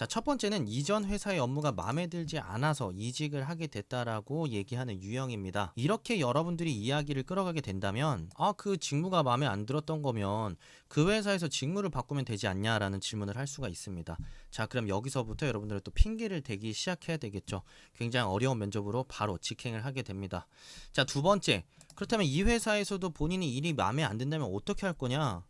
자, 첫 번째는 이전 회사의 업무가 마음에 들지 않아서 이직을 하게 됐다라고 얘기하는 유형입니다. 이렇게 여러분들이 이야기를 끌어가게 된다면 그 직무가 마음에 안 들었던 거면 그 회사에서 직무를 바꾸면 되지 않냐라는 질문을 할 수가 있습니다. 자, 그럼 여기서부터 여러분들은 또 핑계를 대기 시작해야 되겠죠. 굉장히 어려운 면접으로 바로 직행을 하게 됩니다. 자, 두 번째, 그렇다면 이 회사에서도 본인이 일이 마음에 안 든다면 어떻게 할 거냐?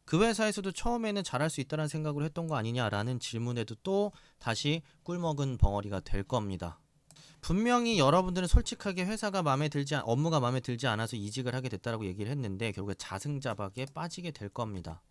그 회사에서도 처음에는 잘할 수 있다는 생각을 했던 거 아니냐라는 질문에도 또 다시 꿀먹은 벙어리가 될 겁니다. 분명히 여러분들은 솔직하게 업무가 마음에 들지 않아서 이직을 하게 됐다라고 얘기를 했는데 결국에 자승자박에 빠지게 될 겁니다.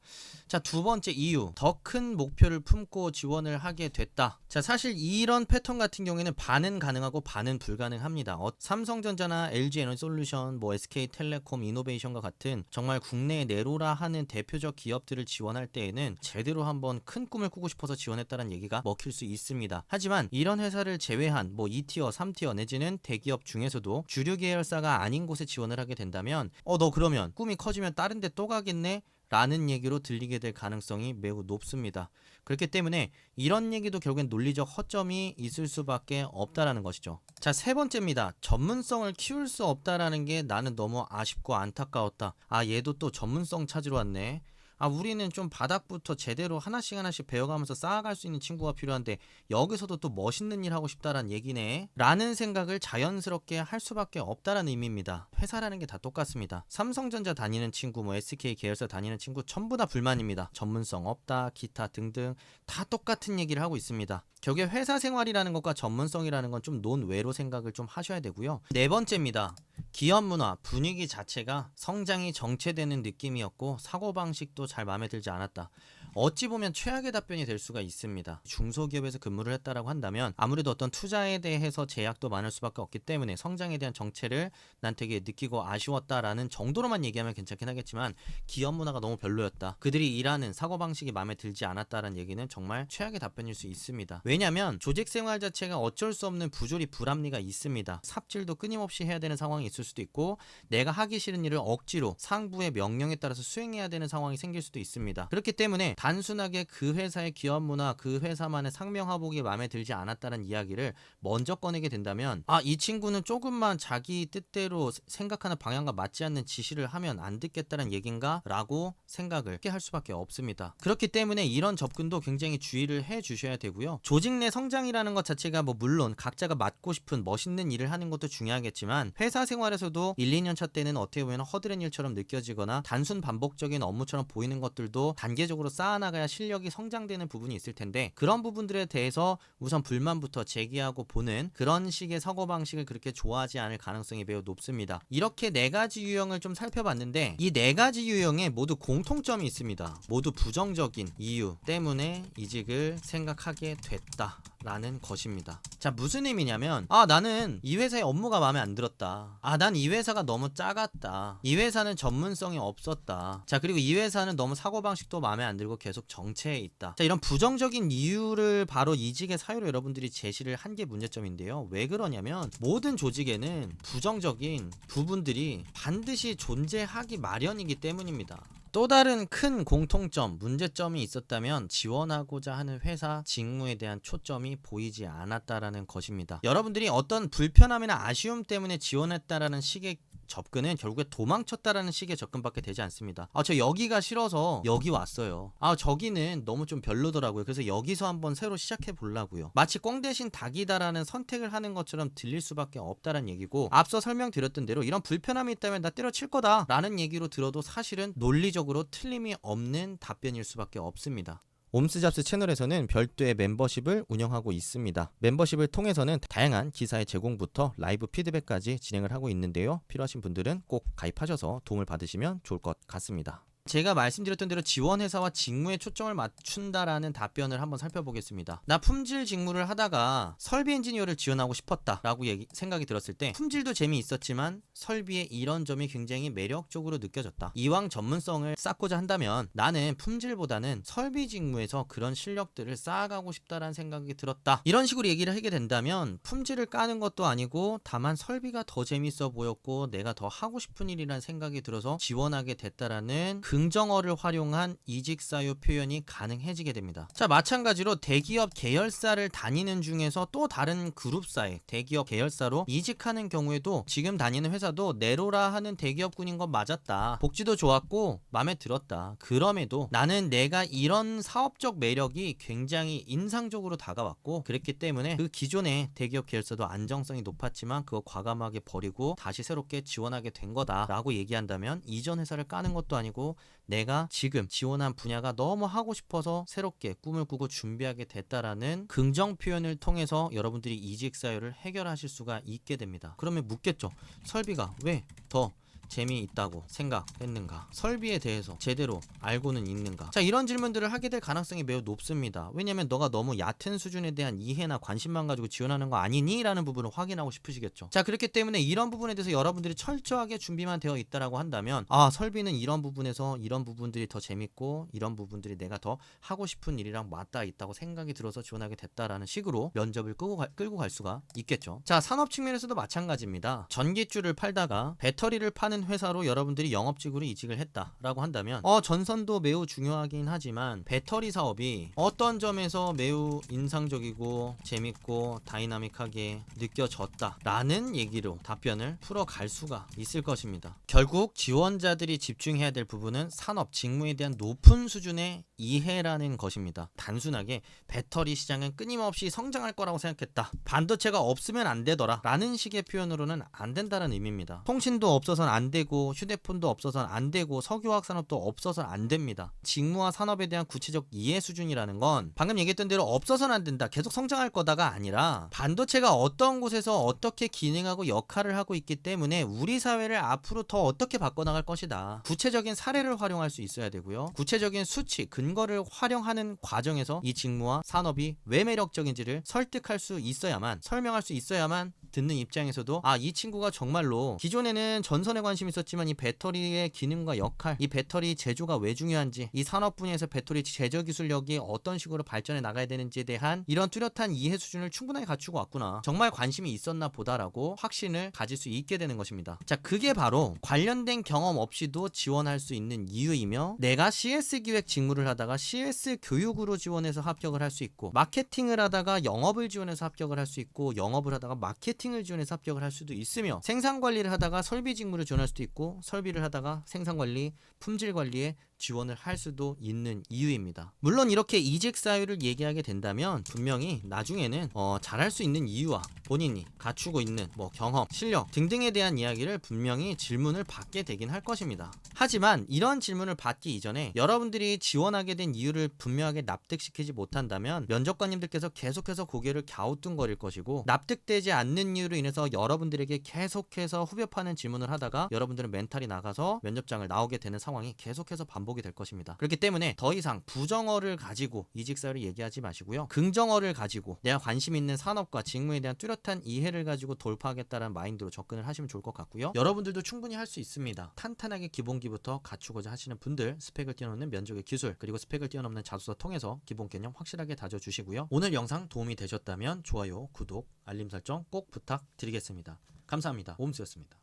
자, 두 번째 이유, 더 큰 목표를 품고 지원을 하게 됐다. 자, 사실 이런 패턴 같은 경우에는 반은 가능하고 반은 불가능합니다. 삼성전자나 LG에너지솔루션, SK텔레콤, 이노베이션과 같은 정말 국내에 내로라 하는 대표적 기업들을 지원할 때에는 제대로 한번 큰 꿈을 꾸고 싶어서 지원했다는 얘기가 먹힐 수 있습니다. 하지만 이런 회사를 제외한 2티어, 3티어 내지는 대기업 중에서도 주류 계열사가 아닌 곳에 지원을 하게 된다면 너 그러면 꿈이 커지면 다른 데 또 가겠네? 라는 얘기로 들리게 될 가능성이 매우 높습니다. 그렇기 때문에 이런 얘기도 결국엔 논리적 허점이 있을 수밖에 없다라는 것이죠. 자, 세 번째입니다. 전문성을 키울 수 없다라는 게 나는 너무 아쉽고 안타까웠다. 얘도 또 전문성 찾으러 왔네. 우리는 좀 바닥부터 제대로 하나씩 배워가면서 쌓아갈 수 있는 친구가 필요한데 여기서도 또 멋있는 일 하고 싶다라는 얘기네 라는 생각을 자연스럽게 할 수밖에 없다라는 의미입니다. 회사라는 게 다 똑같습니다. 삼성전자 다니는 친구, SK 계열사 다니는 친구 전부 다 불만입니다. 전문성 없다, 기타 등등 다 똑같은 얘기를 하고 있습니다. 결국에 회사 생활이라는 것과 전문성이라는 건 좀 논외로 생각을 좀 하셔야 되고요. 네 번째입니다. 기업 문화, 분위기 자체가 성장이 정체되는 느낌이었고 사고방식도 잘 마음에 들지 않았다. 어찌 보면 최악의 답변이 될 수가 있습니다. 중소기업에서 근무를 했다라고 한다면 아무래도 어떤 투자에 대해서 제약도 많을 수밖에 없기 때문에 성장에 대한 정체를 난 되게 느끼고 아쉬웠다라는 정도로만 얘기하면 괜찮긴 하겠지만 기업 문화가 너무 별로였다. 그들이 일하는 사고방식이 마음에 들지 않았다라는 얘기는 정말 최악의 답변일 수 있습니다. 왜냐하면 조직생활 자체가 어쩔 수 없는 부조리 불합리가 있습니다. 삽질도 끊임없이 해야 되는 상황이 있을 수도 있고 내가 하기 싫은 일을 억지로 상부의 명령에 따라서 수행해야 되는 상황이 생길 수도 있습니다. 그렇기 때문에 단순하게 그 회사의 기업 문화, 그 회사만의 상명하복이 마음에 들지 않았다는 이야기를 먼저 꺼내게 된다면 이 친구는 조금만 자기 뜻대로 생각하는 방향과 맞지 않는 지시를 하면 안 듣겠다는 얘긴가? 라고 생각을 할 수밖에 없습니다. 그렇기 때문에 이런 접근도 굉장히 주의를 해 주셔야 되고요. 조직 내 성장이라는 것 자체가 물론 각자가 맡고 싶은 멋있는 일을 하는 것도 중요하겠지만 회사 생활에서도 1, 2년 차 때는 어떻게 보면 허드렛 일처럼 느껴지거나 단순 반복적인 업무처럼 보이는 것들도 단계적으로 쌓아나가야 실력이 성장되는 부분이 있을 텐데 그런 부분들에 대해서 우선 불만부터 제기하고 보는 그런 식의 사고방식을 그렇게 좋아하지 않을 가능성이 매우 높습니다. 이렇게 네 가지 유형을 좀 살펴봤는데 이 네 가지 유형에 모두 공통점이 있습니다. 모두 부정적인 이유 때문에 이직을 생각하게 됐다라는 것입니다. 자, 무슨 의미냐면 나는 이 회사의 업무가 마음에 안 들었다. 난 이 회사가 너무 작았다. 이 회사는 전문성이 없었다. 자, 그리고 이 회사는 너무 사고방식도 마음에 안 들고 계속 정체해 있다. 자, 이런 부정적인 이유를 바로 이직의 사유로 여러분들이 제시를 한 게 문제점인데요. 왜 그러냐면 모든 조직에는 부정적인 부분들이 반드시 존재하기 마련이기 때문입니다. 또 다른 큰 공통점, 문제점이 있었다면 지원하고자 하는 회사 직무에 대한 초점이 보이지 않았다라는 것입니다. 여러분들이 어떤 불편함이나 아쉬움 때문에 지원했다라는 식의 접근은 결국에 도망쳤다라는 식의 접근밖에 되지 않습니다. 저 여기가 싫어서 여기 왔어요. 저기는 너무 좀 별로더라고요. 그래서 여기서 한번 새로 시작해 보려고요. 마치 꽝 대신 닭이다라는 선택을 하는 것처럼 들릴 수밖에 없다라는 얘기고 앞서 설명드렸던 대로 이런 불편함이 있다면 나 때려칠 거다 라는 얘기로 들어도 사실은 논리적으로 틀림이 없는 답변일 수밖에 없습니다. 옴스잡스 채널에서는 별도의 멤버십을 운영하고 있습니다. 멤버십을 통해서는 다양한 기사의 제공부터 라이브 피드백까지 진행을 하고 있는데요. 필요하신 분들은 꼭 가입하셔서 도움을 받으시면 좋을 것 같습니다. 제가 말씀드렸던 대로 지원회사와 직무에 초점을 맞춘다라는 답변을 한번 살펴보겠습니다. 나 품질 직무를 하다가 설비 엔지니어를 지원하고 싶었다라고 생각이 들었을 때 품질도 재미있었지만 설비의 이런 점이 굉장히 매력적으로 느껴졌다. 이왕 전문성을 쌓고자 한다면 나는 품질보다는 설비 직무에서 그런 실력들을 쌓아가고 싶다라는 생각이 들었다. 이런 식으로 얘기를 하게 된다면 품질을 까는 것도 아니고 다만 설비가 더 재밌어 보였고 내가 더 하고 싶은 일이라는 생각이 들어서 지원하게 됐다라는 긍정어를 활용한 이직 사유 표현이 가능해지게 됩니다. 자, 마찬가지로 대기업 계열사를 다니는 중에서 또 다른 그룹사에 대기업 계열사로 이직하는 경우에도 지금 다니는 회사도 내로라 하는 대기업군인 건 맞았다. 복지도 좋았고 마음에 들었다. 그럼에도 나는 내가 이런 사업적 매력이 굉장히 인상적으로 다가왔고 그랬기 때문에 그 기존의 대기업 계열사도 안정성이 높았지만 그거 과감하게 버리고 다시 새롭게 지원하게 된 거다 라고 얘기한다면 이전 회사를 까는 것도 아니고 내가 지금 지원한 분야가 너무 하고 싶어서 새롭게 꿈을 꾸고 준비하게 됐다라는 긍정 표현을 통해서 여러분들이 이직 사유를 해결하실 수가 있게 됩니다. 그러면 묻겠죠. 설비가 왜 더 재미있다고 생각했는가? 설비에 대해서 제대로 알고는 있는가? 자, 이런 질문들을 하게 될 가능성이 매우 높습니다. 왜냐면 너가 너무 얕은 수준에 대한 이해나 관심만 가지고 지원하는 거 아니니? 라는 부분을 확인하고 싶으시겠죠. 자, 그렇기 때문에 이런 부분에 대해서 여러분들이 철저하게 준비만 되어 있다라고 한다면 설비는 이런 부분에서 이런 부분들이 더 재밌고 이런 부분들이 내가 더 하고 싶은 일이랑 맞닿아 있다고 생각이 들어서 지원하게 됐다라는 식으로 면접을 끌고 갈 수가 있겠죠. 자, 산업 측면에서도 마찬가지입니다. 전기줄을 팔다가 배터리를 파는 회사로 여러분들이 영업직으로 이직을 했다라고 한다면 전선도 매우 중요하긴 하지만 배터리 사업이 어떤 점에서 매우 인상적이고 재밌고 다이나믹하게 느껴졌다라는 얘기로 답변을 풀어갈 수가 있을 것입니다. 결국 지원자들이 집중해야 될 부분은 산업 직무에 대한 높은 수준의 이해라는 것입니다. 단순하게 배터리 시장은 끊임없이 성장할 거라고 생각했다. 반도체가 없으면 안 되더라 라는 식의 표현으로는 안 된다는 의미입니다. 통신도 없어서는 안 되고 휴대폰도 없어서는 안 되고 석유화학 산업도 없어서는 안 됩니다. 직무와 산업에 대한 구체적 이해 수준이라는 건 방금 얘기했던 대로 없어서는 안 된다, 계속 성장할 거다가 아니라 반도체가 어떤 곳에서 어떻게 기능하고 역할을 하고 있기 때문에 우리 사회를 앞으로 더 어떻게 바꿔나갈 것이다. 구체적인 사례를 활용할 수 있어야 되고요. 구체적인 수치, 근거를 활용하는 과정에서 이 직무와 산업이 왜 매력적인지를 설득할 수 있어야만, 설명할 수 있어야만 듣는 입장에서도 이 친구가 정말로 기존에는 전선에 관심이 있었지만 이 배터리의 기능과 역할, 이 배터리 제조가 왜 중요한지, 이 산업 분야에서 배터리 제조 기술력이 어떤 식으로 발전해 나가야 되는지에 대한 이런 뚜렷한 이해 수준을 충분하게 갖추고 왔구나, 정말 관심이 있었나 보다라고 확신을 가질 수 있게 되는 것입니다. 자, 그게 바로 관련된 경험 없이도 지원할 수 있는 이유이며, 내가 CS 기획 직무를 하다가 CS 교육으로 지원해서 합격을 할 수 있고, 마케팅을 하다가 영업을 지원해서 합격을 할 수 있고, 영업을 하다가 마케팅을 지원해서 합격을 할 수도 있으며, 생산관리를 하다가 설비 직무를 지원할 수도 있고, 설비를 하다가 생산관리, 품질관리에 지원을 할 수도 있는 이유입니다. 물론 이렇게 이직 사유를 얘기하게 된다면 분명히 나중에는 잘할 수 있는 이유와 본인이 갖추고 있는 경험, 실력 등등에 대한 이야기를 분명히 질문을 받게 되긴 할 것입니다. 하지만 이런 질문을 받기 이전에 여러분들이 지원하게 된 이유를 분명하게 납득시키지 못한다면 면접관님들께서 계속해서 고개를 갸우뚱거릴 것이고, 납득되지 않는 이유로 인해서 여러분들에게 계속해서 후벼 파는 질문을 하다가 여러분들은 멘탈이 나가서 면접장을 나오게 되는 상황이 계속해서 반복이 될 것입니다. 그렇기 때문에 더 이상 부정어를 가지고 이직 사유를 얘기하지 마시고요. 긍정어를 가지고 내가 관심 있는 산업과 직무에 대한 뚜렷한 이해를 가지고 돌파하겠다는 마인드로 접근을 하시면 좋을 것 같고요. 여러분들도 충분히 할 수 있습니다. 탄탄하게 기본기부터 갖추고자 하시는 분들, 스펙을 뛰어넘는 면접의 기술, 그리고 스펙을 뛰어넘는 자소서 통해서 기본 개념 확실하게 다져주시고요. 오늘 영상 도움이 되셨다면 좋아요, 구독, 알림 설정 꼭 부탁드리겠습니다. 감사합니다. 옴스였습니다.